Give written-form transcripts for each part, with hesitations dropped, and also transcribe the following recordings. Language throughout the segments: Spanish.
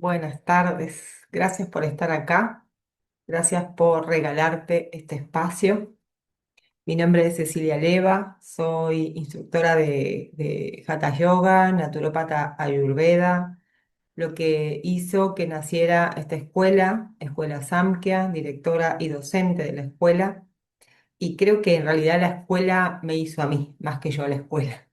Buenas tardes, gracias por estar acá, gracias por regalarte este espacio. Mi nombre es Cecilia Leva, soy instructora de Hatha Yoga, naturópata Ayurveda, lo que hizo que naciera esta escuela, Escuela Samkhya, directora y docente de la escuela, y creo que en realidad la escuela me hizo a mí, más que yo a la escuela.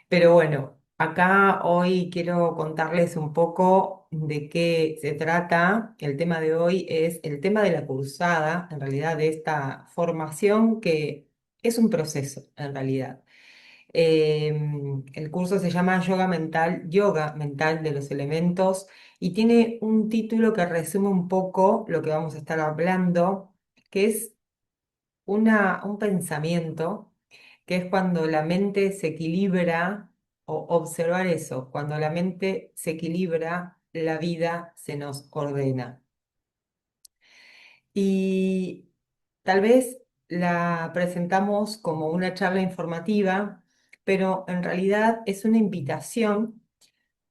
Pero bueno, acá hoy quiero contarles un poco de qué se trata. El tema de hoy es el tema de la cursada, en realidad de esta formación que es un proceso, en realidad. El curso se llama Yoga Mental de los Elementos, y tiene un título que resume un poco lo que vamos a estar hablando, que es un pensamiento, que es cuando la mente se equilibra, o observar eso, cuando la mente se equilibra, la vida se nos ordena. Y tal vez la presentamos como una charla informativa, pero en realidad es una invitación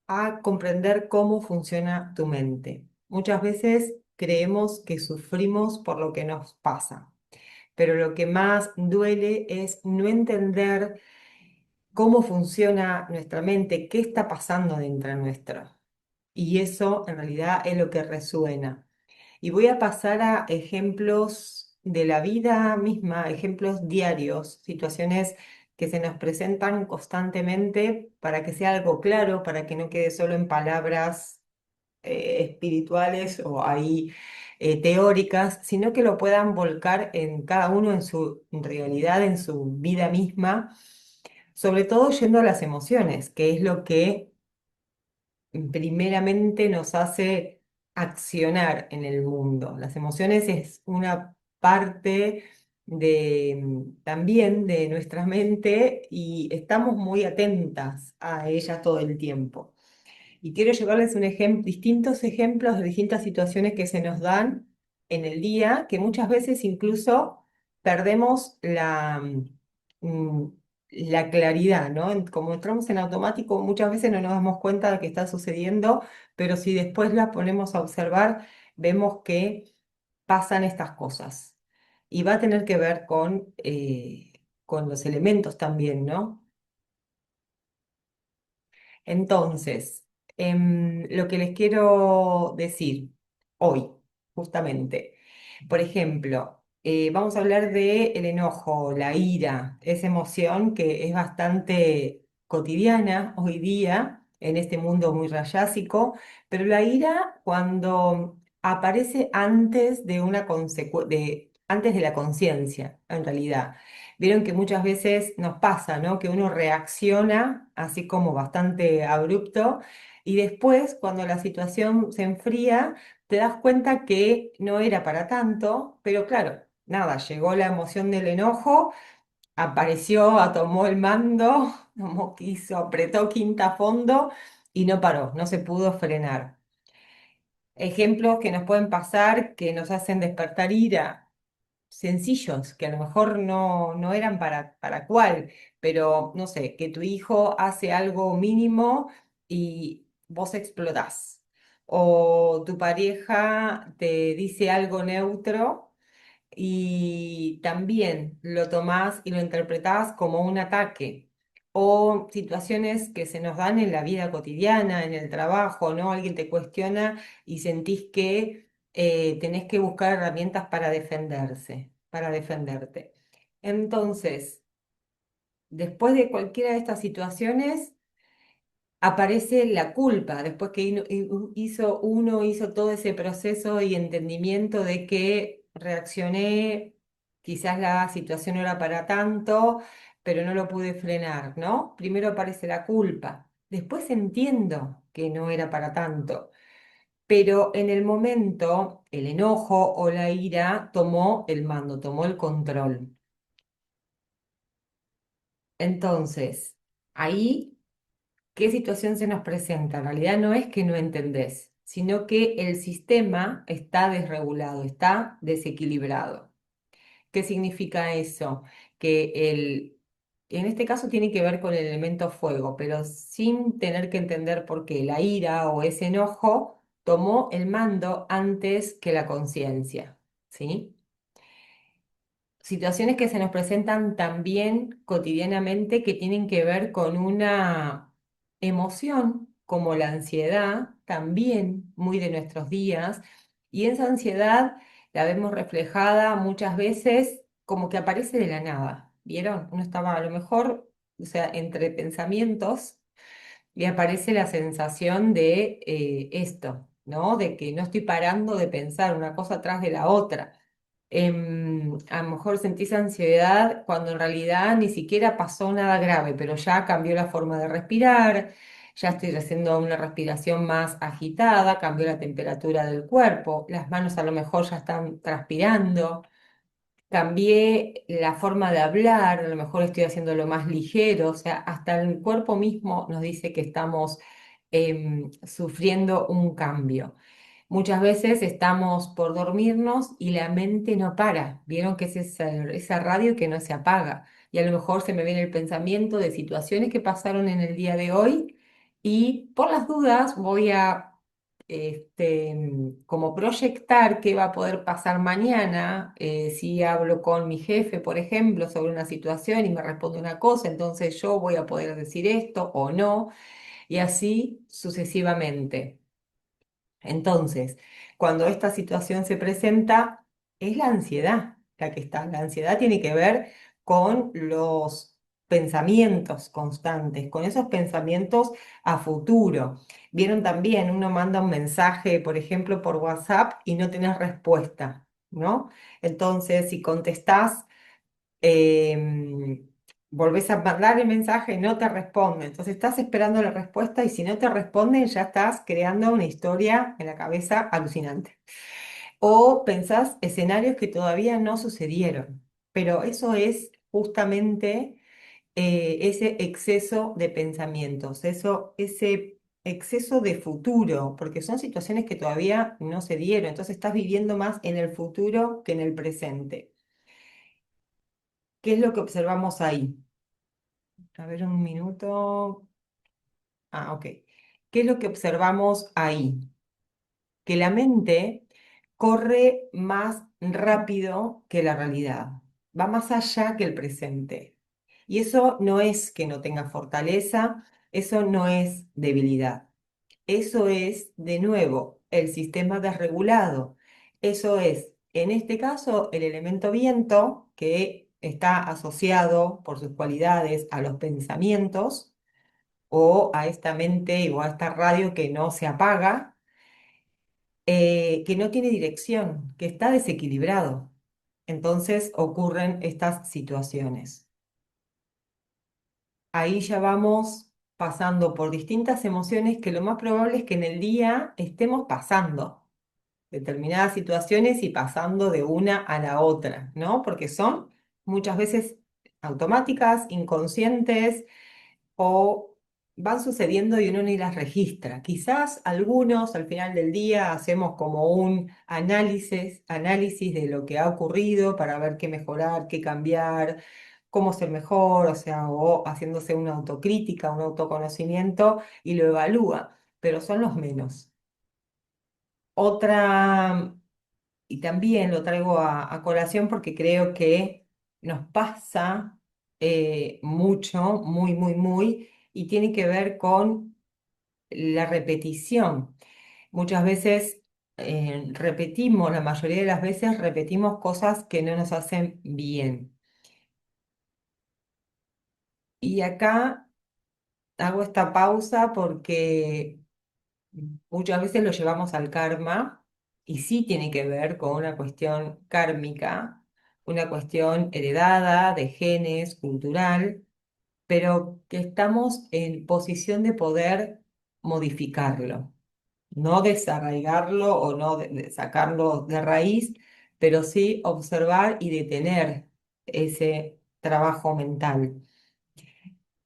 a comprender cómo funciona tu mente. Muchas veces creemos que sufrimos por lo que nos pasa, pero lo que más duele es no entender cómo funciona nuestra mente, qué está pasando dentro nuestro. Y eso en realidad es lo que resuena. Y voy a pasar a ejemplos de la vida misma, ejemplos diarios, situaciones que se nos presentan constantemente para que sea algo claro, para que no quede solo en palabras espirituales o ahí teóricas, sino que lo puedan volcar en cada uno en su realidad, en su vida misma, sobre todo yendo a las emociones, que es lo que primeramente nos hace accionar en el mundo. Las emociones es una parte también de nuestra mente, y estamos muy atentas a ellas todo el tiempo. Y quiero llevarles distintos ejemplos de distintas situaciones que se nos dan en el día, que muchas veces incluso perdemos mm, la claridad, ¿no? Como entramos en automático, muchas veces no nos damos cuenta de que está sucediendo, pero si después la ponemos a observar, vemos que pasan estas cosas. Y va a tener que ver con los elementos también, ¿no? Entonces, lo que les quiero decir hoy, justamente, por ejemplo, vamos a hablar de el enojo, la ira, esa emoción que es bastante cotidiana hoy día en este mundo muy rayásico, pero la ira cuando aparece antes de antes de la conciencia, en realidad. Vieron que muchas veces nos pasa, ¿no? Que uno reacciona así como bastante abrupto, y después, cuando la situación se enfría, te das cuenta que no era para tanto, pero claro, nada, llegó la emoción del enojo, apareció, tomó el mando, como quiso, apretó quinta a fondo y no paró, no se pudo frenar. Ejemplos que nos pueden pasar que nos hacen despertar ira sencillos, que a lo mejor no eran para cuál, pero no sé, que tu hijo hace algo mínimo y vos explotás. O tu pareja te dice algo neutro y también lo tomás y lo interpretás como un ataque. O situaciones que se nos dan en la vida cotidiana, en el trabajo, ¿no? Alguien te cuestiona y sentís que tenés que buscar herramientas para para defenderte. Entonces, después de cualquiera de estas situaciones, aparece la culpa, después que uno hizo todo ese proceso y entendimiento de que reaccioné, quizás la situación no era para tanto, pero no lo pude frenar, ¿no? Primero aparece la culpa, después entiendo que no era para tanto, pero en el momento el enojo o la ira tomó el mando, tomó el control. Entonces, ahí, ¿qué situación se nos presenta? En realidad no es que no entendés, sino que el sistema está desregulado, está desequilibrado. ¿Qué significa eso? Que En este caso tiene que ver con el elemento fuego, pero sin tener que entender por qué la ira o ese enojo tomó el mando antes que la conciencia, ¿sí? Situaciones que se nos presentan también cotidianamente que tienen que ver con una emoción como la ansiedad, también muy de nuestros días, y esa ansiedad la vemos reflejada muchas veces como que aparece de la nada, ¿vieron? Uno estaba a lo mejor, o sea, entre pensamientos y aparece la sensación de esto, ¿no? De que no estoy parando de pensar una cosa atrás de la otra. A lo mejor sentís ansiedad cuando en realidad ni siquiera pasó nada grave, pero ya cambió la forma de respirar, ya estoy haciendo una respiración más agitada, cambió la temperatura del cuerpo, las manos a lo mejor ya están transpirando. Cambié la forma de hablar, a lo mejor estoy haciéndolo más ligero, o sea, hasta el cuerpo mismo nos dice que estamos sufriendo un cambio. Muchas veces estamos por dormirnos y la mente no para. Vieron que es esa radio que no se apaga. Y a lo mejor se me viene el pensamiento de situaciones que pasaron en el día de hoy y por las dudas voy a como proyectar qué va a poder pasar mañana. Si hablo con mi jefe, por ejemplo, sobre una situación y me responde una cosa, entonces yo voy a poder decir esto o no, y así sucesivamente. Entonces, cuando esta situación se presenta, es la ansiedad la que está. La ansiedad tiene que ver con los pensamientos constantes, con esos pensamientos a futuro. Vieron también, uno manda un mensaje, por ejemplo, por WhatsApp y no tenés respuesta, ¿no? Entonces, si contestás volvés a mandar el mensaje y no te responde. Entonces estás esperando la respuesta y si no te responden ya estás creando una historia en la cabeza alucinante. O pensás escenarios que todavía no sucedieron. Pero eso es justamente ese exceso de pensamientos, ese exceso de futuro, porque son situaciones que todavía no se dieron. Entonces estás viviendo más en el futuro que en el presente. ¿Qué es lo que observamos ahí? A ver, un minuto. Ah, ok. ¿Qué es lo que observamos ahí? Que la mente corre más rápido que la realidad, va más allá que el presente. Y eso no es que no tenga fortaleza, eso no es debilidad. Eso es, de nuevo, el sistema desregulado. Eso es, en este caso, el elemento viento, que está asociado por sus cualidades a los pensamientos o a esta mente o a esta radio que no se apaga, que no tiene dirección, que está desequilibrado. Entonces ocurren estas situaciones. Ahí ya vamos pasando por distintas emociones que lo más probable es que en el día estemos pasando determinadas situaciones y pasando de una a la otra, ¿no? Porque son muchas veces automáticas, inconscientes o van sucediendo y uno ni las registra. Quizás algunos al final del día hacemos como un análisis de lo que ha ocurrido para ver qué mejorar, qué cambiar, cómo ser mejor, o sea, o haciéndose una autocrítica, un autoconocimiento y lo evalúa, pero son los menos. Otra, y también lo traigo a colación porque creo que nos pasa mucho, muy, muy, muy, y tiene que ver con la repetición. Muchas veces repetimos, la mayoría de las veces repetimos cosas que no nos hacen bien. Y acá hago esta pausa porque muchas veces lo llevamos al karma y sí tiene que ver con una cuestión kármica, una cuestión heredada de genes, cultural, pero que estamos en posición de poder modificarlo, no desarraigarlo o no de sacarlo de raíz, pero sí observar y detener ese trabajo mental.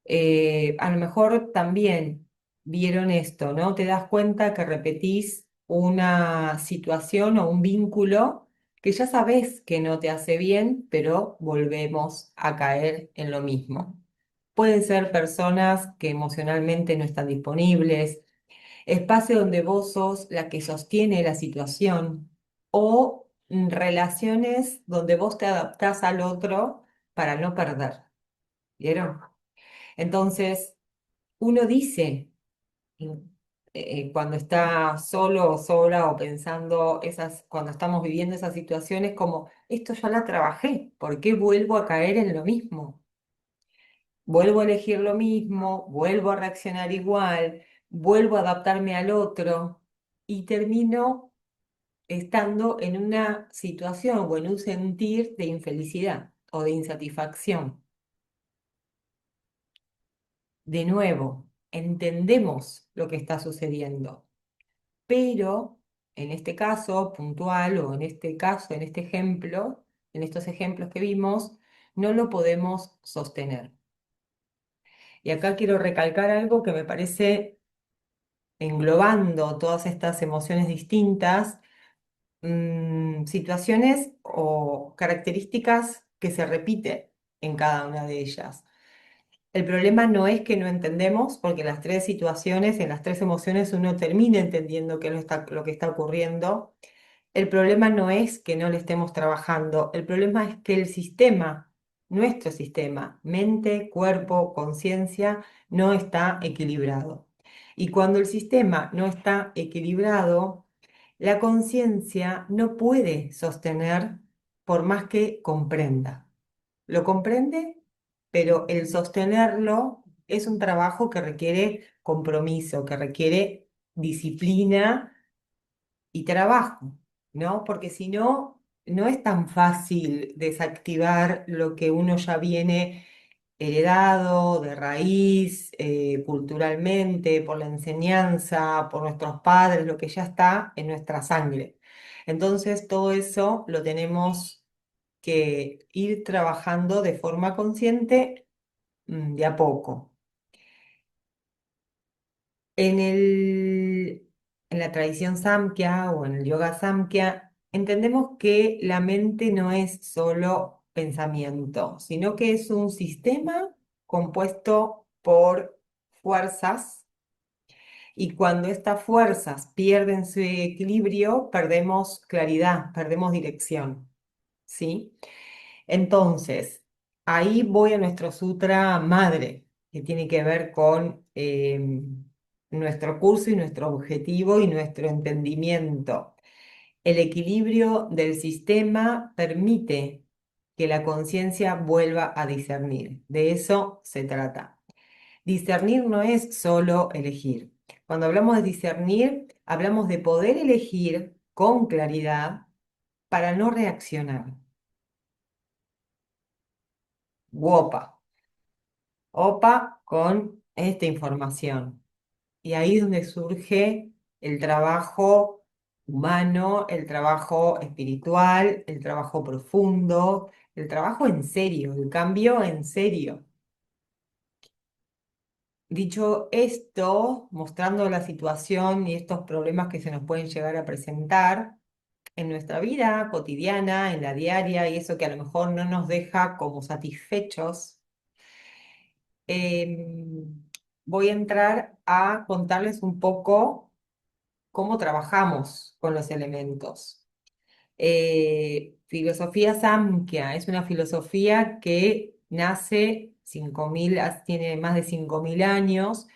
A lo mejor también vieron esto, ¿no? Te das cuenta que repetís una situación o un vínculo que ya sabes que no te hace bien, pero volvemos a caer en lo mismo. pueden ser personas que emocionalmente no están disponibles, espacio donde vos sos la que sostiene la situación o relaciones donde vos te adaptás al otro para no perder. ¿Vieron? Entonces, uno dice, mm, cuando está solo o sola o pensando cuando estamos viviendo esas situaciones como, esto ya la trabajé, ¿por qué vuelvo a caer en lo mismo? Vuelvo a elegir lo mismo, vuelvo a reaccionar igual, vuelvo a adaptarme al otro y termino estando en una situación o en un sentir de infelicidad o de insatisfacción. De nuevo, entendemos lo que está sucediendo, pero en este caso puntual o en este caso, en este ejemplo, en estos ejemplos que vimos, no lo podemos sostener. Y acá quiero recalcar algo que me parece englobando todas estas emociones distintas, situaciones o características que se repiten en cada una de ellas. El problema no es que no entendemos, porque en las tres situaciones, en las tres emociones, uno termina entendiendo lo que está ocurriendo. El problema no es que no le estemos trabajando, el problema es que el sistema, nuestro sistema, mente, cuerpo, conciencia, no está equilibrado. Y cuando el sistema no está equilibrado, la conciencia no puede sostener por más que comprenda. Lo comprende, pero el sostenerlo es un trabajo que requiere compromiso, que requiere disciplina y trabajo, ¿no? Porque si no, no es tan fácil desactivar lo que uno ya viene heredado de raíz, culturalmente, por la enseñanza, por nuestros padres, lo que ya está en nuestra sangre. Entonces, todo eso lo tenemos que ir trabajando de forma consciente, de a poco. En la tradición Samkhya o en el yoga Samkhya, entendemos que la mente no es solo pensamiento, sino que es un sistema compuesto por fuerzas y cuando estas fuerzas pierden su equilibrio, perdemos claridad, perdemos dirección, ¿sí? Entonces, ahí voy a nuestro sutra madre, que tiene que ver con nuestro curso y nuestro objetivo y nuestro entendimiento. El equilibrio del sistema permite que la conciencia vuelva a discernir. De eso se trata. Discernir no es solo elegir. Cuando hablamos de discernir, hablamos de poder elegir con claridad para no reaccionar. Wopa. OPA con esta información. Y ahí es donde surge el trabajo humano, el trabajo espiritual, el trabajo profundo, el trabajo en serio, el cambio en serio. Dicho esto, mostrando la situación y estos problemas que se nos pueden llegar a presentar en nuestra vida cotidiana, en la diaria, y eso que a lo mejor no nos deja como satisfechos. Voy a entrar a contarles un poco cómo trabajamos con los elementos. Filosofía Samkhya es una filosofía que nace 5.000, tiene más de 5.000 años.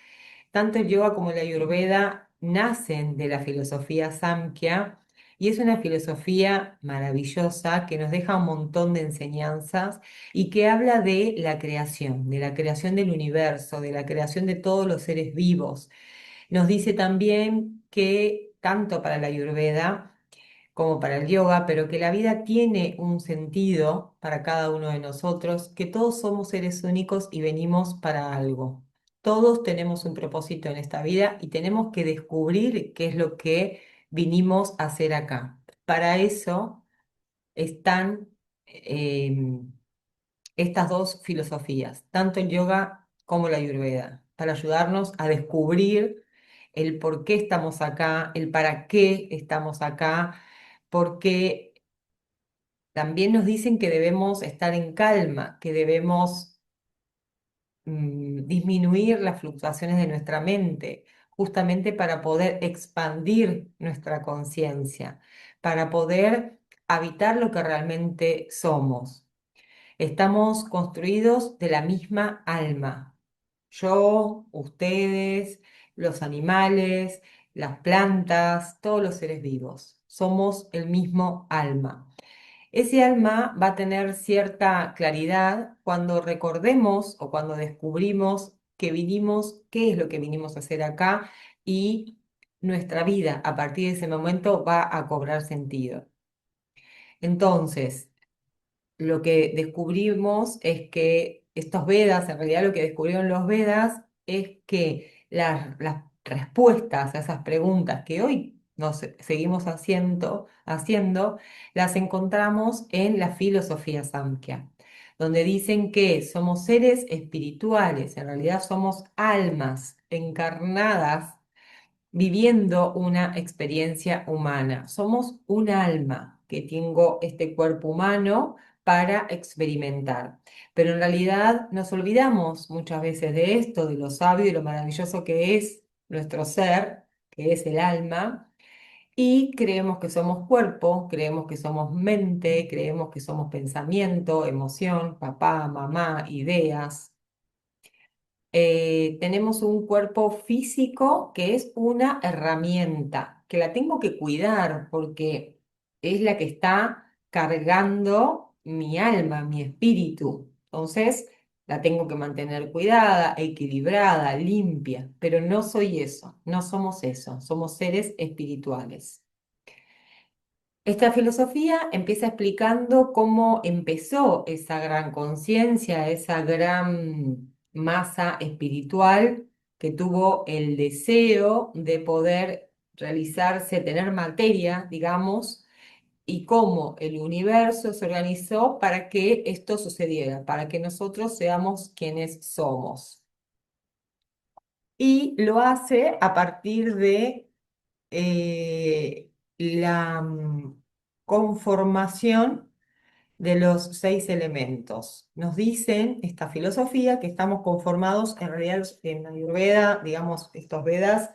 Tanto el yoga como la ayurveda nacen de la filosofía Samkhya y es una filosofía maravillosa que nos deja un montón de enseñanzas y que habla de la creación del universo, de la creación de todos los seres vivos. Nos dice también que tanto para la ayurveda como para el yoga, pero que la vida tiene un sentido para cada uno de nosotros, que todos somos seres únicos y venimos para algo. Todos tenemos un propósito en esta vida y tenemos que descubrir qué es lo que vinimos a hacer acá. Para eso están estas dos filosofías, tanto el yoga como la ayurveda, para ayudarnos a descubrir el por qué estamos acá, el para qué estamos acá, porque también nos dicen que debemos estar en calma, que debemos disminuir las fluctuaciones de nuestra mente, justamente para poder expandir nuestra conciencia, para poder habitar lo que realmente somos. Estamos construidos de la misma alma. Yo, ustedes, los animales, las plantas, todos los seres vivos. Somos el mismo alma. Ese alma va a tener cierta claridad cuando recordemos o cuando descubrimos que vinimos, qué es lo que vinimos a hacer acá y nuestra vida a partir de ese momento va a cobrar sentido. Entonces, lo que descubrimos es que estos Vedas, en realidad lo que descubrieron los Vedas es que las respuestas a esas preguntas que hoy seguimos haciendo, las encontramos en la filosofía Samkhya, donde dicen que somos seres espirituales, en realidad somos almas encarnadas viviendo una experiencia humana. Somos un alma que tengo este cuerpo humano para experimentar. Pero en realidad nos olvidamos muchas veces de esto, de lo sabio y lo maravilloso que es nuestro ser, que es el alma, y creemos que somos cuerpo, creemos que somos mente, creemos que somos pensamiento, emoción, papá, mamá, ideas. Tenemos un cuerpo físico que es una herramienta, que la tengo que cuidar porque es la que está cargando mi alma, mi espíritu. Entonces, la tengo que mantener cuidada, equilibrada, limpia, pero no soy eso, no somos eso, somos seres espirituales. Esta filosofía empieza explicando cómo empezó esa gran conciencia, esa gran masa espiritual que tuvo el deseo de poder realizarse, tener materia, digamos, y cómo el universo se organizó para que esto sucediera, para que nosotros seamos quienes somos. Y lo hace a partir de la conformación de los 6 elementos. Nos dicen esta filosofía que estamos conformados, en realidad en Ayurveda, digamos, estos Vedas,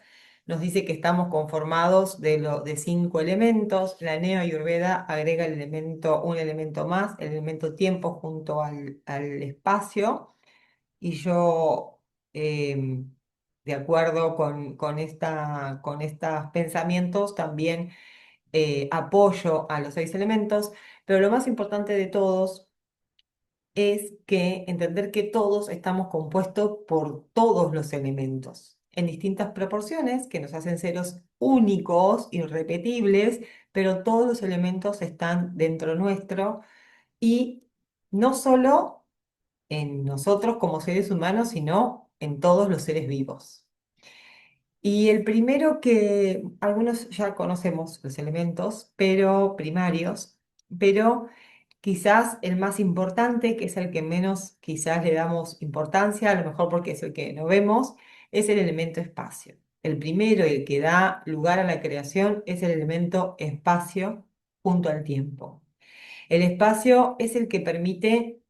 nos dice que estamos conformados de 5 elementos. La Neo Ayurveda agrega un elemento más, el elemento tiempo junto al espacio. Y yo, de acuerdo con estos pensamientos, también apoyo a los 6 elementos, pero lo más importante de todos es que entender que todos estamos compuestos por todos los elementos, en distintas proporciones que nos hacen seres únicos, irrepetibles, pero todos los elementos están dentro nuestro y no solo en nosotros como seres humanos, sino en todos los seres vivos. Y el primero que algunos ya conocemos los elementos, pero primarios, pero quizás el más importante, que es el que menos quizás le damos importancia, a lo mejor porque es el que no vemos, es el elemento espacio. El primero, el que da lugar a la creación, es el elemento espacio junto al tiempo. El espacio es el que permite,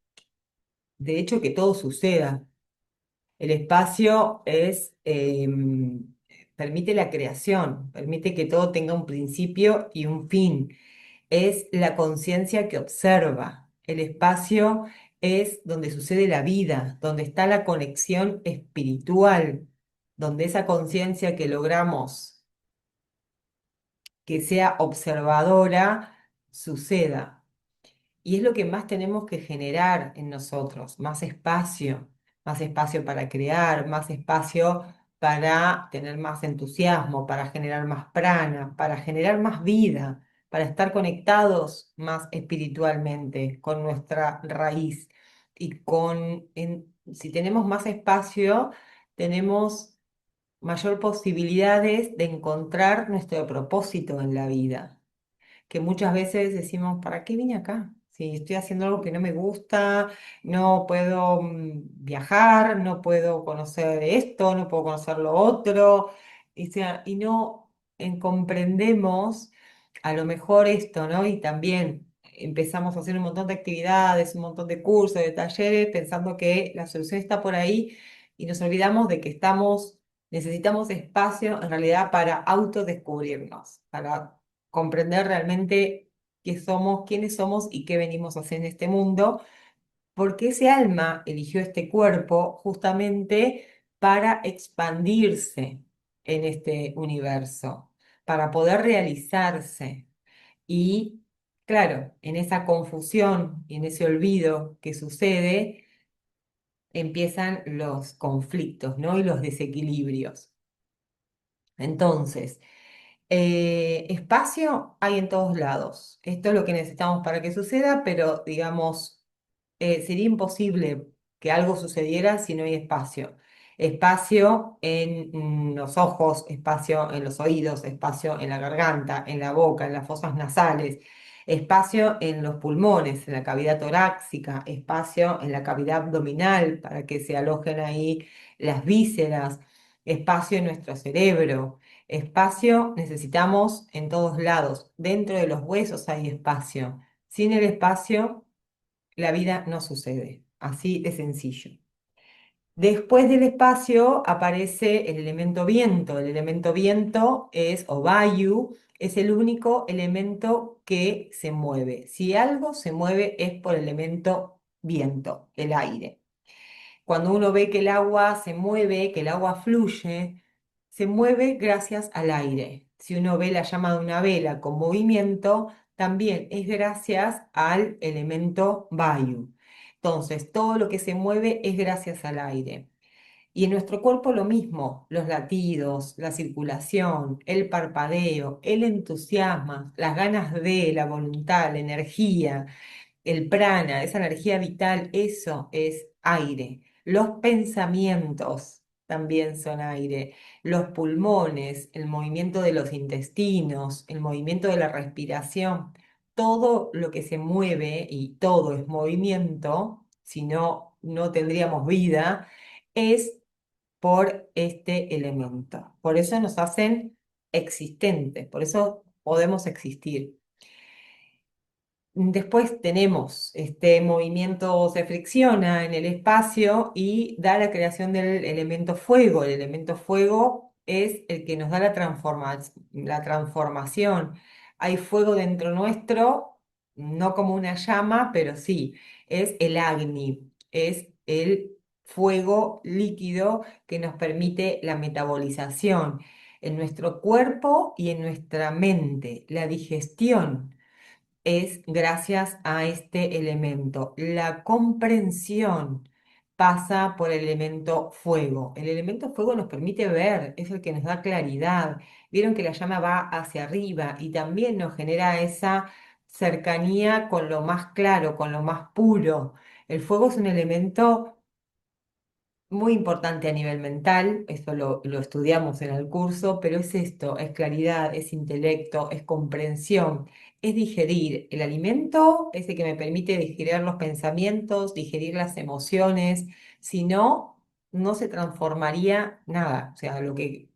de hecho, que todo suceda. El espacio permite la creación, permite que todo tenga un principio y un fin. Es la conciencia que observa. El espacio es donde sucede la vida, donde está la conexión espiritual, donde esa conciencia que logramos que sea observadora suceda. Y es lo que más tenemos que generar en nosotros, más espacio para crear, más espacio para tener más entusiasmo, para generar más prana, para generar más vida, para estar conectados más espiritualmente con nuestra raíz. Y si tenemos más espacio, tenemos mayor posibilidades de encontrar nuestro propósito en la vida, que muchas veces decimos, ¿para qué vine acá? Si estoy haciendo algo que no me gusta, no puedo viajar, no puedo conocer esto, no puedo conocer lo otro, y no comprendemos a lo mejor esto, ¿no? Y también empezamos a hacer un montón de actividades, un montón de cursos, de talleres, pensando que la solución está por ahí y nos olvidamos de que necesitamos espacio en realidad para autodescubrirnos, para comprender realmente qué somos, quiénes somos y qué venimos a hacer en este mundo, porque ese alma eligió este cuerpo justamente para expandirse en este universo, para poder realizarse. Y claro, en esa confusión y en ese olvido que sucede, empiezan los conflictos, ¿no? Y los desequilibrios. Entonces, espacio hay en todos lados. Esto es lo que necesitamos para que suceda, pero digamos, sería imposible que algo sucediera si no hay espacio. Espacio en los ojos, espacio en los oídos, espacio en la garganta, en la boca, en las fosas nasales, espacio en los pulmones, en la cavidad torácica, espacio en la cavidad abdominal para que se alojen ahí las vísceras, espacio en nuestro cerebro. Espacio necesitamos en todos lados. Dentro de los huesos hay espacio. Sin el espacio la vida no sucede. Así de sencillo. Después del espacio aparece el elemento viento. El elemento viento es, o Vayu, es el único elemento que se mueve. Si algo se mueve es por el elemento viento, el aire. Cuando uno ve que el agua se mueve, que el agua fluye, se mueve gracias al aire. Si uno ve la llama de una vela con movimiento, también es gracias al elemento Vayu. Entonces, todo lo que se mueve es gracias al aire. Y en nuestro cuerpo lo mismo, los latidos, la circulación, el parpadeo, el entusiasmo, las ganas de, la voluntad, la energía, el prana, esa energía vital, eso es aire. Los pensamientos también son aire. Los pulmones, el movimiento de los intestinos, el movimiento de la respiración, todo lo que se mueve, y todo es movimiento, si no, no tendríamos vida, es por este elemento. Por eso nos hacen existentes, por eso podemos existir. Después tenemos este movimiento, se fricciona en el espacio y da la creación del elemento fuego. El elemento fuego es el que nos da la transformación. Hay fuego dentro nuestro, no como una llama, pero sí, es el Agni, es el fuego líquido que nos permite la metabolización en nuestro cuerpo y en nuestra mente, la digestión es gracias a este elemento. La comprensión pasa por el elemento fuego. El elemento fuego nos permite ver, es el que nos da claridad. Vieron que la llama va hacia arriba y también nos genera esa cercanía con lo más claro, con lo más puro. El fuego es un elemento muy importante a nivel mental, eso lo estudiamos en el curso, pero es esto, es claridad, es intelecto, es comprensión, es digerir. El alimento es el que me permite digerir los pensamientos, digerir las emociones, si no, no se transformaría nada. O sea,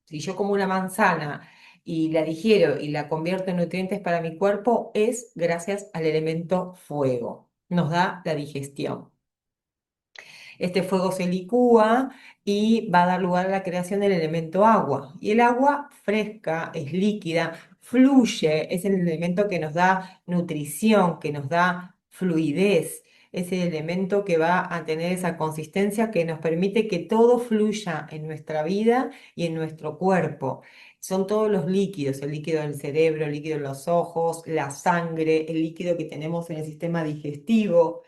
si yo como una manzana y la digiero y la convierto en nutrientes para mi cuerpo, es gracias al elemento fuego. Nos da la digestión. Este fuego se licúa y va a dar lugar a la creación del elemento agua. Y el agua fresca, es líquida, fluye, es el elemento que nos da nutrición, que nos da fluidez, es el elemento que va a tener esa consistencia que nos permite que todo fluya en nuestra vida y en nuestro cuerpo. Son todos los líquidos, el líquido del cerebro, el líquido de los ojos, la sangre, el líquido que tenemos en el sistema digestivo.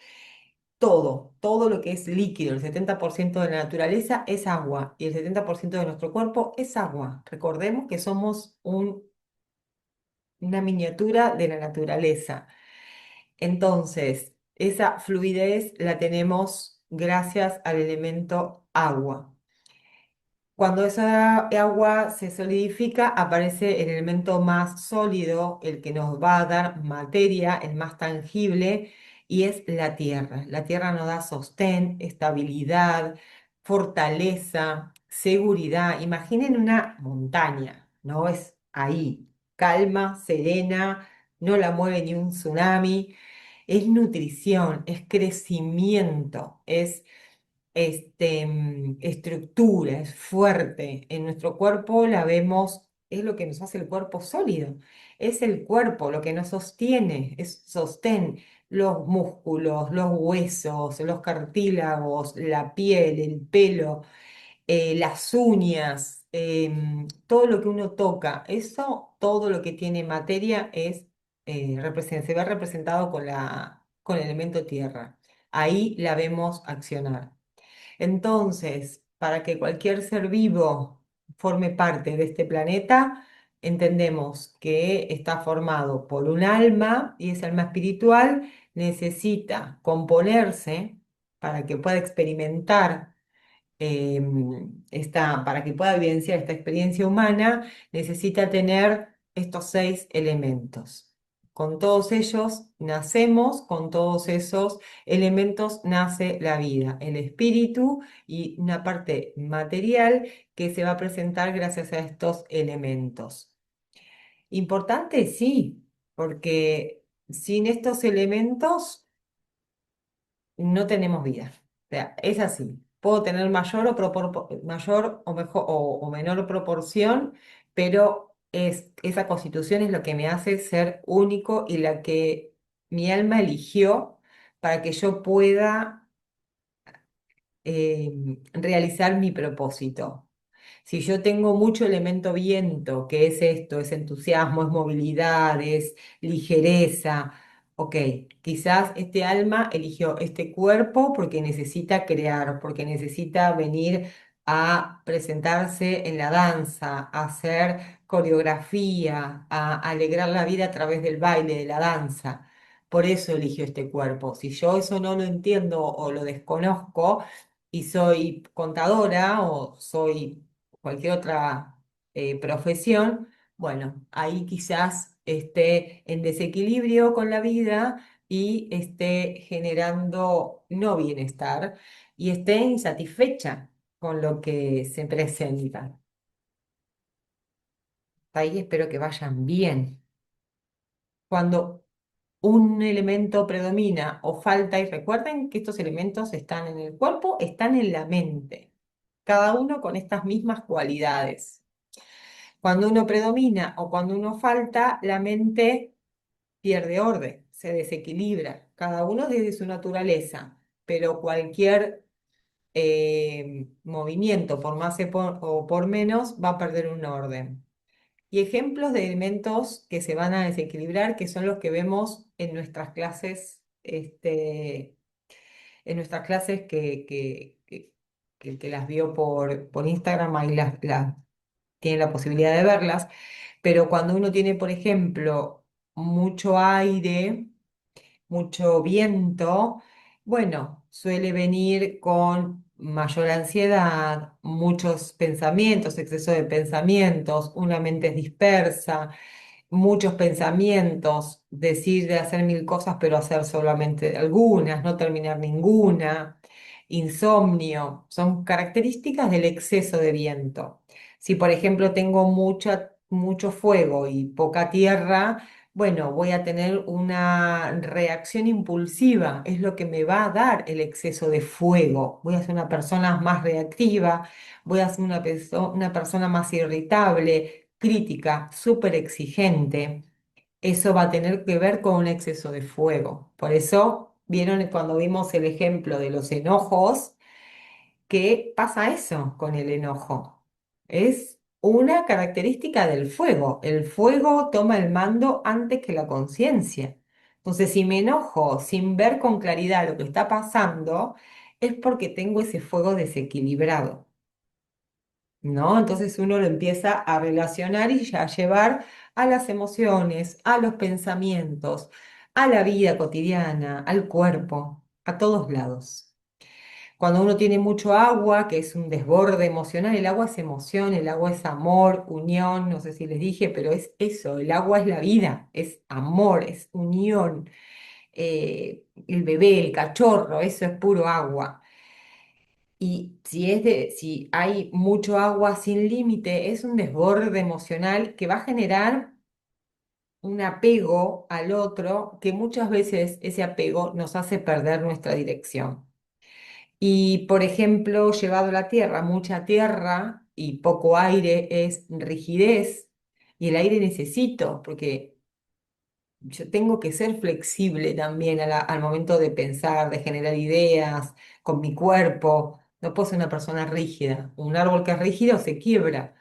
Todo lo que es líquido, el 70% de la naturaleza es agua y el 70% de nuestro cuerpo es agua. Recordemos que somos una miniatura de la naturaleza. Entonces, esa fluidez la tenemos gracias al elemento agua. Cuando esa agua se solidifica, aparece el elemento más sólido, el que nos va a dar materia, el más tangible, y es la tierra. La tierra nos da sostén, estabilidad, fortaleza, seguridad. Imaginen una montaña, ¿no? Es ahí, calma, serena, no la mueve ni un tsunami. es nutrición, es crecimiento, es estructura, es fuerte. En nuestro cuerpo la vemos, es lo que nos hace el cuerpo sólido. Es el cuerpo lo que nos sostiene, es sostén. Los músculos, los huesos, los cartílagos, la piel, el pelo, las uñas, todo lo que uno toca, eso, todo lo que tiene materia se ve representado con el elemento tierra. Ahí la vemos accionar. Entonces, para que cualquier ser vivo forme parte de este planeta, entendemos que está formado por un alma y ese alma espiritual necesita componerse para que pueda experimentar para que pueda evidenciar esta experiencia humana, necesita tener estos 6 elementos. Con todos ellos nacemos, con todos esos elementos nace la vida, el espíritu y una parte material que se va a presentar gracias a estos elementos. Importante, sí, porque sin estos elementos no tenemos vida. O sea, es así. Puedo tener mayor o, mejor, o menor proporción, pero esa constitución es lo que me hace ser único y la que mi alma eligió para que yo pueda realizar mi propósito. Si yo tengo mucho elemento viento, que es esto, es entusiasmo, es movilidad, es ligereza, ok, quizás este alma eligió este cuerpo porque necesita crear, porque necesita venir a presentarse en la danza, a hacer coreografía, a alegrar la vida a través del baile, de la danza. Por eso eligió este cuerpo. Si yo eso no lo entiendo o lo desconozco y soy contadora o soy cualquier otra profesión, bueno, ahí quizás esté en desequilibrio con la vida y esté generando no bienestar y esté insatisfecha con lo que se presenta. Ahí espero que vayan bien. Cuando un elemento predomina o falta, y recuerden que estos elementos están en el cuerpo, están en la mente, cada uno con estas mismas cualidades. Cuando uno predomina o cuando uno falta, la mente pierde orden, se desequilibra, cada uno desde su naturaleza, pero cualquier movimiento, por más o por menos, va a perder un orden. Y ejemplos de elementos que se van a desequilibrar, que son los que vemos en nuestras clases, que el que las vio por Instagram, ahí tiene la posibilidad de verlas, pero cuando uno tiene, por ejemplo, mucho aire, mucho viento, bueno, suele venir con mayor ansiedad, muchos pensamientos, exceso de pensamientos, una mente dispersa, muchos pensamientos, decir de hacer mil cosas, pero hacer solamente algunas, no terminar ninguna, insomnio, son características del exceso de viento. Si, por ejemplo, tengo mucho fuego y poca tierra, bueno, voy a tener una reacción impulsiva, es lo que me va a dar el exceso de fuego. Voy a ser una persona más reactiva, voy a ser una persona más irritable, crítica, súper exigente. Eso va a tener que ver con un exceso de fuego. Por eso, vieron cuando vimos el ejemplo de los enojos, que pasa eso con el enojo. Es una característica del fuego. El fuego toma el mando antes que la conciencia. Entonces, si me enojo sin ver con claridad lo que está pasando, es porque tengo ese fuego desequilibrado. ¿No? Entonces uno lo empieza a relacionar y a llevar a las emociones, a los pensamientos, a la vida cotidiana, al cuerpo, a todos lados. Cuando uno tiene mucho agua, que es un desborde emocional, el agua es emoción, el agua es amor, unión, no sé si les dije, pero es eso, el agua es la vida, es amor, es unión. El bebé, el cachorro, eso es puro agua. Y si hay mucho agua sin límite, es un desborde emocional que va a generar un apego al otro que muchas veces ese apego nos hace perder nuestra dirección. Y, por ejemplo, llevado a la tierra, mucha tierra y poco aire es rigidez, y el aire necesito, porque yo tengo que ser flexible también al momento de pensar, de generar ideas con mi cuerpo. No puedo ser una persona rígida. Un árbol que es rígido se quiebra,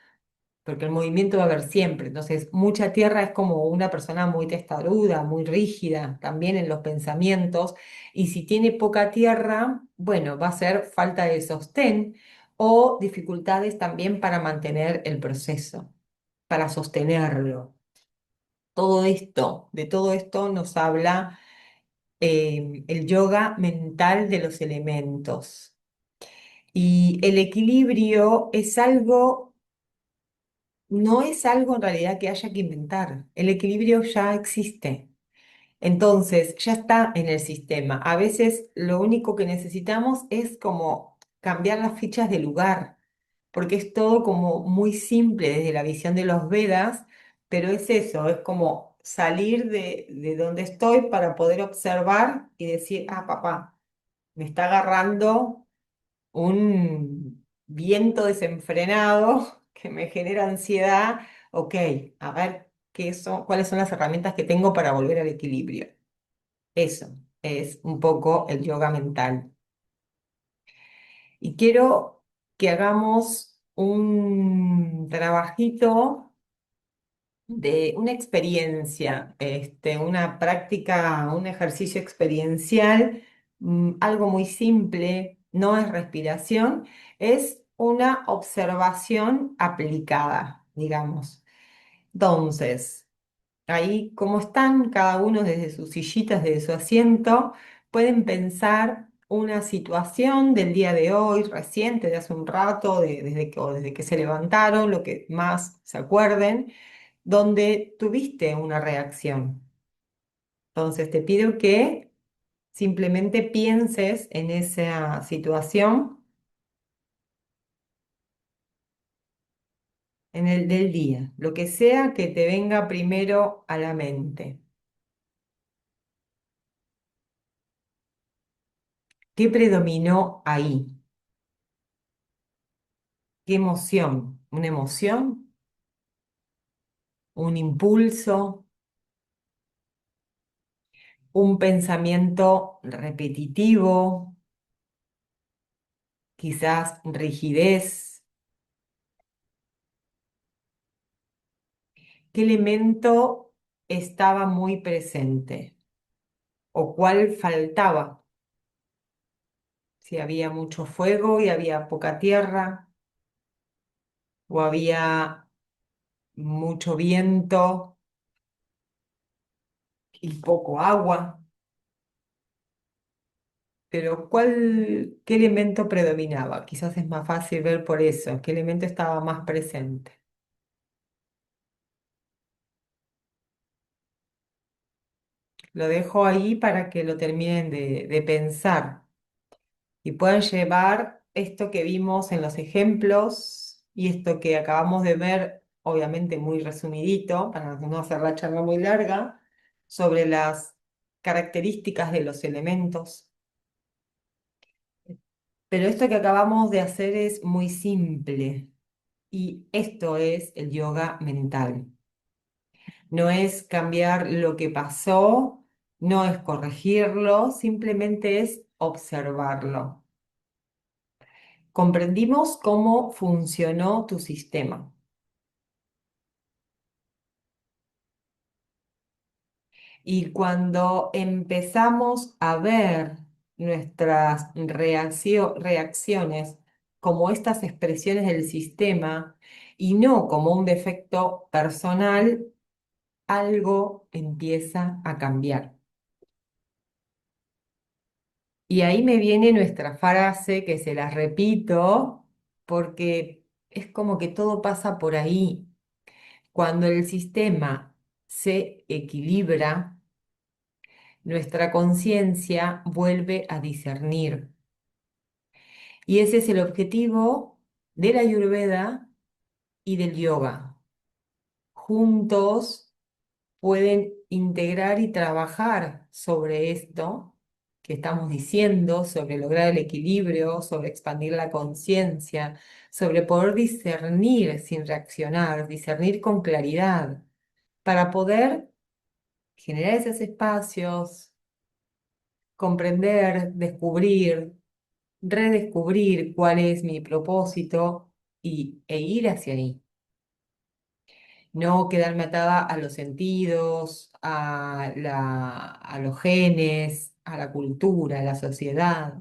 porque el movimiento va a haber siempre. Entonces, mucha tierra es como una persona muy testaruda, muy rígida, también en los pensamientos. Y si tiene poca tierra, bueno, va a ser falta de sostén o dificultades también para mantener el proceso, para sostenerlo. De todo esto nos habla el yoga mental de los elementos. Y el equilibrio es algo, no es algo en realidad que haya que inventar. El equilibrio ya existe. Entonces, ya está en el sistema. A veces lo único que necesitamos es como cambiar las fichas de lugar, porque es todo como muy simple desde la visión de los Vedas, pero es eso, es como salir de donde estoy para poder observar y decir, ah, papá, me está agarrando un viento desenfrenado que me genera ansiedad. Ok, a ver cuáles son las herramientas que tengo para volver al equilibrio. Eso es un poco el yoga mental. Y quiero que hagamos un trabajito de una experiencia, una práctica, un ejercicio experiencial, algo muy simple, no es respiración, es una observación aplicada, digamos. Entonces, ahí, como están cada uno desde sus sillitas, desde su asiento, pueden pensar una situación del día de hoy, reciente, de hace un rato, desde que se levantaron, lo que más se acuerden, donde tuviste una reacción. Entonces, te pido que simplemente pienses en esa situación, en el del día, lo que sea que te venga primero a la mente. ¿Qué predominó ahí? ¿Qué emoción? ¿Una emoción? ¿Un impulso? ¿Un pensamiento repetitivo? ¿Quizás rigidez? ¿Qué elemento estaba muy presente? ¿O cuál faltaba? Si había mucho fuego y había poca tierra, o había mucho viento y poco agua. Pero ¿qué elemento predominaba? Quizás es más fácil ver por eso, qué elemento estaba más presente. Lo dejo ahí para que lo terminen de pensar y puedan llevar esto que vimos en los ejemplos y esto que acabamos de ver, obviamente muy resumidito, para no hacer la charla muy larga, sobre las características de los elementos. Pero esto que acabamos de hacer es muy simple y esto es el yoga mental. No es cambiar lo que pasó, no es corregirlo, simplemente es observarlo. Comprendimos cómo funcionó tu sistema. Y cuando empezamos a ver nuestras reacciones como estas expresiones del sistema y no como un defecto personal, algo empieza a cambiar. Y ahí me viene nuestra frase que se la repito porque es como que todo pasa por ahí. Cuando el sistema se equilibra, nuestra conciencia vuelve a discernir. Y ese es el objetivo de la Ayurveda y del yoga. Juntos pueden integrar y trabajar sobre esto que estamos diciendo, sobre lograr el equilibrio, sobre expandir la conciencia, sobre poder discernir sin reaccionar, discernir con claridad, para poder generar esos espacios, comprender, descubrir, redescubrir cuál es mi propósito e ir hacia ahí. No quedarme atada a los sentidos, a los genes, a la cultura, a la sociedad.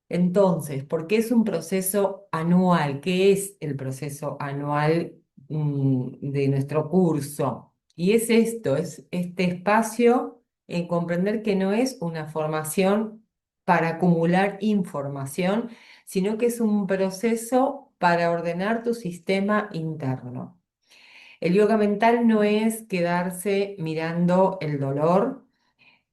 Entonces, ¿por qué es un proceso anual? ¿Qué es el proceso anual, de nuestro curso? Y es esto, es este espacio en comprender que no es una formación para acumular información, sino que es un proceso para ordenar tu sistema interno. El yoga mental no es quedarse mirando el dolor,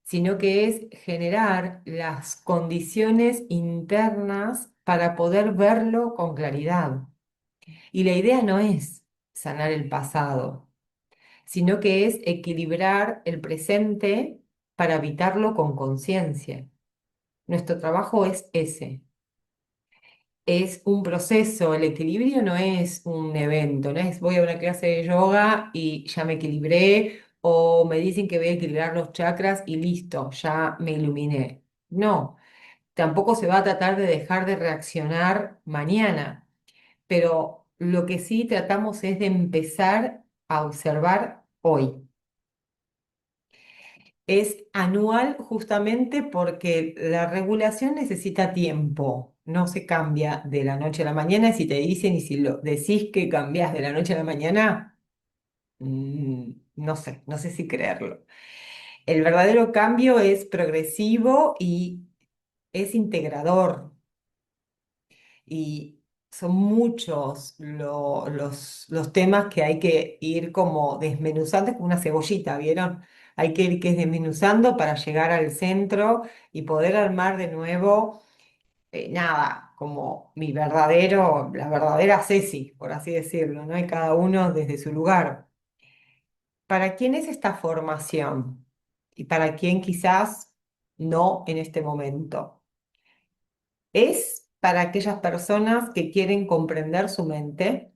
sino que es generar las condiciones internas para poder verlo con claridad. Y la idea no es sanar el pasado, sino que es equilibrar el presente para habitarlo con conciencia. Nuestro trabajo es ese. Es un proceso, el equilibrio no es un evento, no es voy a una clase de yoga y ya me equilibré o me dicen que voy a equilibrar los chakras y listo, ya me iluminé. No, tampoco se va a tratar de dejar de reaccionar mañana, pero lo que sí tratamos es de empezar a observar hoy. Es anual justamente porque la regulación necesita tiempo, no se cambia de la noche a la mañana. Y si te dicen y si lo decís que cambiás de la noche a la mañana, no sé, no sé si creerlo. El verdadero cambio es progresivo y es integrador. Y son muchos los temas que hay que ir como desmenuzando, es como una cebollita, ¿vieron? Hay que ir desmenuzando para llegar al centro y poder armar de nuevo, nada, como la verdadera Ceci, por así decirlo, ¿no? Y cada uno desde su lugar. ¿Para quién es esta formación? Y para quién quizás no en este momento. Es para aquellas personas que quieren comprender su mente,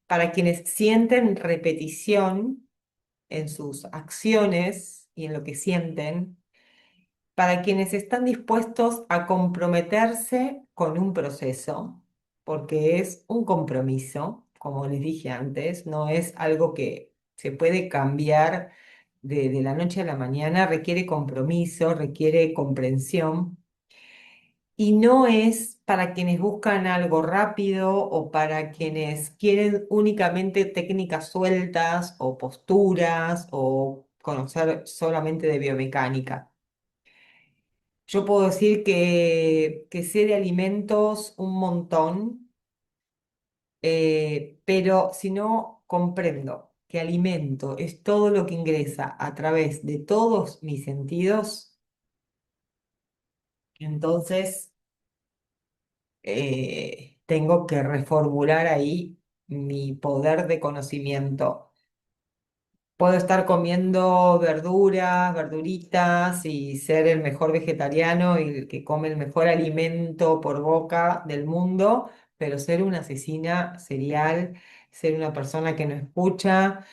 para quienes sienten repetición en sus acciones y en lo que sienten, para quienes están dispuestos a comprometerse con un proceso, porque es un compromiso, como les dije antes, no es algo que se puede cambiar de la noche a la mañana, requiere compromiso, requiere comprensión. Y no es para quienes buscan algo rápido o para quienes quieren únicamente técnicas sueltas o posturas o conocer solamente de biomecánica. Yo puedo decir que sé de alimentos un montón, pero si no comprendo que alimento es todo lo que ingresa a través de todos mis sentidos, entonces tengo que reformular ahí mi poder de conocimiento. Puedo estar comiendo verduras, verduritas y ser el mejor vegetariano y el que come el mejor alimento por boca del mundo, pero ser una asesina serial, ser una persona que no escucha,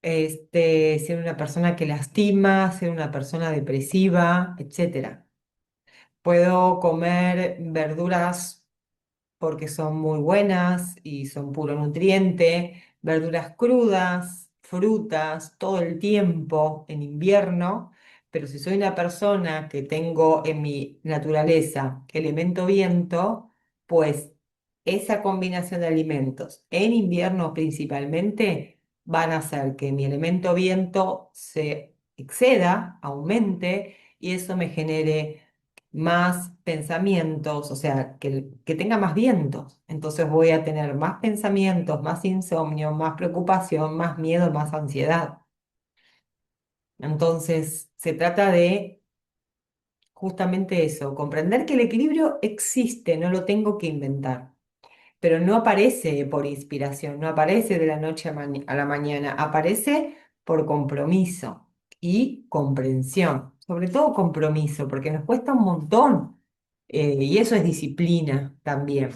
ser una persona que lastima, ser una persona depresiva, etcétera. Puedo comer verduras porque son muy buenas y son puro nutriente, verduras crudas, frutas, todo el tiempo en invierno, pero si soy una persona que tengo en mi naturaleza elemento viento, pues esa combinación de alimentos en invierno principalmente van a hacer que mi elemento viento se exceda, aumente y eso me genere más pensamientos, o sea, que tenga más vientos. Entonces voy a tener más pensamientos, más insomnio, más preocupación, más miedo, más ansiedad. Entonces se trata de justamente eso, comprender que el equilibrio existe, no lo tengo que inventar. pero no aparece por inspiración, no aparece de la noche a la mañana, aparece por compromiso y comprensión, sobre todo compromiso, porque nos cuesta un montón, y eso es disciplina también.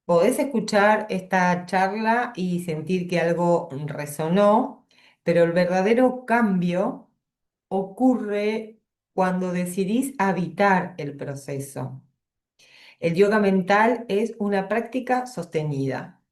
Podés escuchar esta charla y sentir que algo resonó, pero el verdadero cambio ocurre cuando decidís habitar el proceso. El yoga mental es una práctica sostenida.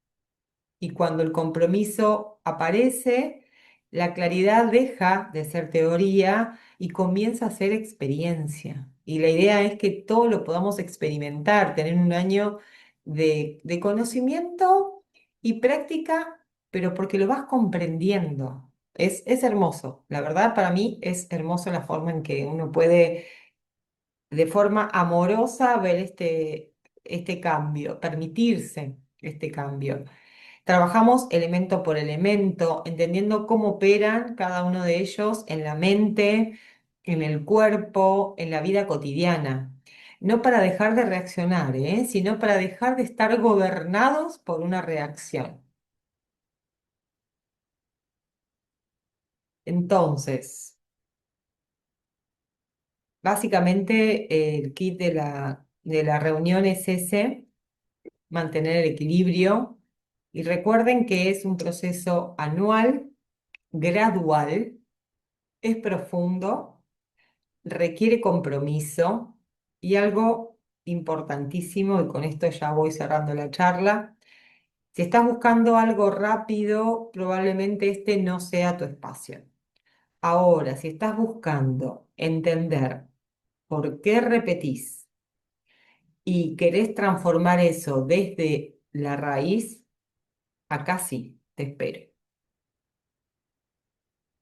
Y cuando el compromiso aparece, la claridad deja de ser teoría y comienza a ser experiencia. Y la idea es que todo lo podamos experimentar, tener un año de conocimiento y práctica, pero porque lo vas comprendiendo. Es hermoso. La verdad, para mí es hermoso la forma en que uno puede de forma amorosa ver este cambio, permitirse este cambio. Trabajamos elemento por elemento, entendiendo cómo operan cada uno de ellos en la mente, en el cuerpo, en la vida cotidiana. No para dejar de reaccionar, sino para dejar de estar gobernados por una reacción. Entonces, básicamente el kit de la reunión es ese, mantener el equilibrio. Y recuerden que es un proceso anual, gradual, es profundo, requiere compromiso y algo importantísimo, y con esto ya voy cerrando la charla, si estás buscando algo rápido, probablemente este no sea tu espacio. Ahora, si estás buscando entender por qué repetís y querés transformar eso desde la raíz, acá sí, te espero.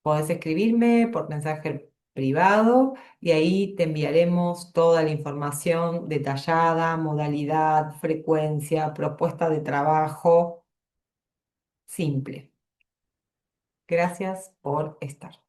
Podés escribirme por mensaje privado y ahí te enviaremos toda la información detallada, modalidad, frecuencia, propuesta de trabajo, simple. Gracias por estar.